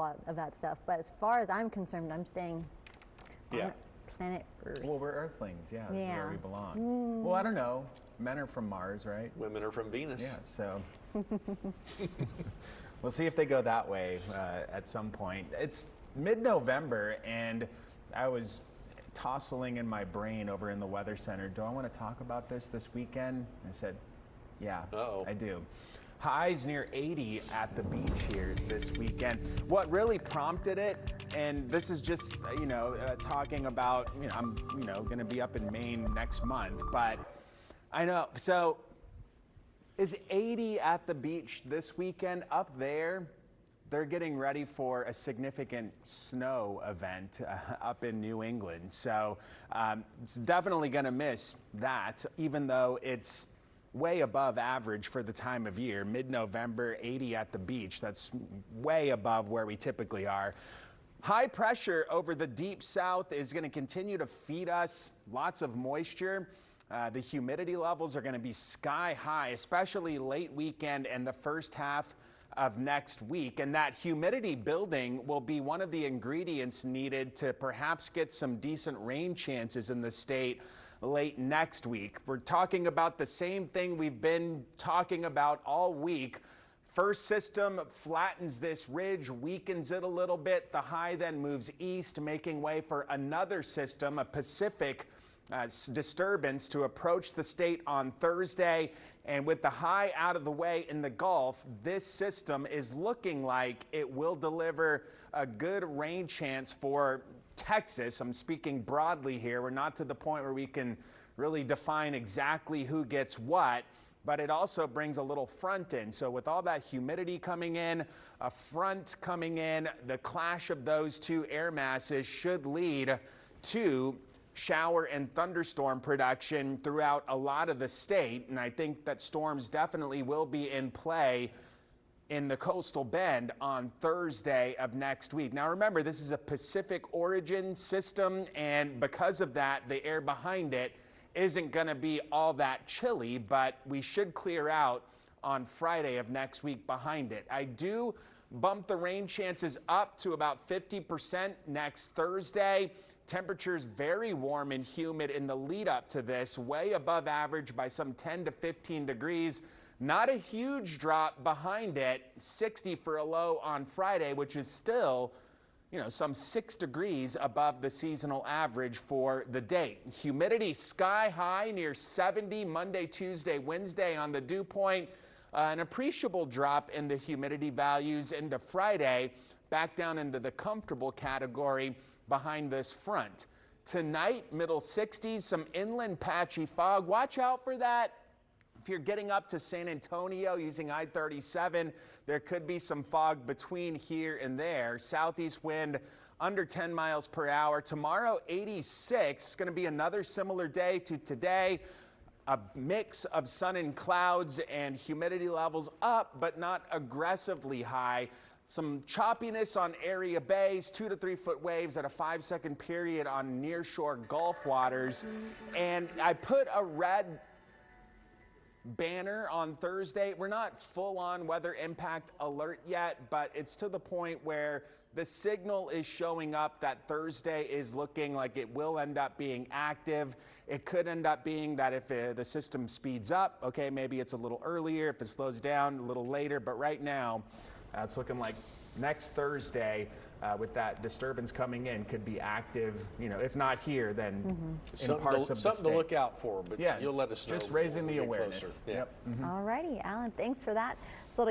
lot of that stuff. But as far as I'm concerned, I'm staying on planet Earth. Well, we're Earthlings, yeah. That's where we belong. Well, I don't know. Men are from Mars, right? Women are from Venus. Yeah, so we'll see if they go that way at some point. It's mid-November, and I was tossing in my brain over in the Weather Center. Do I want to talk about this weekend? I said, yeah, I do. Highs near 80 at the beach here this weekend. What really prompted it, and this is just, talking about, I'm, going to be up in Maine next month, but I know, so it's 80 at the beach this weekend. Up there, they're getting ready for a significant snow event up in New England. So it's definitely going to miss that, even though it's way above average for the time of year. Mid-November, 80 at the beach. That's way above where we typically are. High pressure over the deep south is going to continue to feed us lots of moisture. The humidity levels are going to be sky high, especially late weekend and the first half of next week. And that humidity building will be one of the ingredients needed to perhaps get some decent rain chances in the state late next week. We're talking about the same thing we've been talking about all week. First system flattens this ridge, weakens it a little bit. The high then moves east, making way for another system, a Pacific disturbance, to approach the state on Thursday. And with the high out of the way in the Gulf, this system is looking like it will deliver a good rain chance for Texas. I'm speaking broadly here. We're not to the point where we can really define exactly who gets what, but it also brings a little front in. So with all that humidity coming in, a front coming in, the clash of those two air masses should lead to shower and thunderstorm production throughout a lot of the state. And I think that storms definitely will be in play in the coastal bend on Thursday of next week. Now remember, this is a Pacific origin system, and because of that, the air behind it isn't going to be all that chilly, but we should clear out on Friday of next week behind it. I do bump the rain chances up to about 50% next Thursday. Temperatures very warm and humid in the lead up to this, way above average by some 10 to 15 degrees. Not a huge drop behind it, 60 for a low on Friday, which is still, some 6 degrees above the seasonal average for the date. Humidity sky high near 70 Monday, Tuesday, Wednesday on the dew point. An appreciable drop in the humidity values into Friday, back down into the comfortable category behind this front. Tonight, middle 60s, some inland patchy fog. Watch out for that. If you're getting up to San Antonio using I-37, there could be some fog between here and there. Southeast wind under 10 miles per hour. Tomorrow, 86. It's going to be another similar day to today. A mix of sun and clouds, and humidity levels up, but not aggressively high. Some choppiness on area bays, 2 to 3 foot waves at a 5-second period on nearshore Gulf waters. And I put a red banner on Thursday. We're not full on weather impact alert yet, but it's to the point where the signal is showing up that Thursday is looking like it will end up being active. It could end up being that if the system speeds up, okay, maybe it's a little earlier. If it slows down, a little later. But right now, it's looking like next Thursday, with that disturbance coming in, could be active, if not here, then in parts of the state. Something to look out for, but you'll let us know. Just raising the awareness. Yeah. All righty, Alan, thanks for that. So to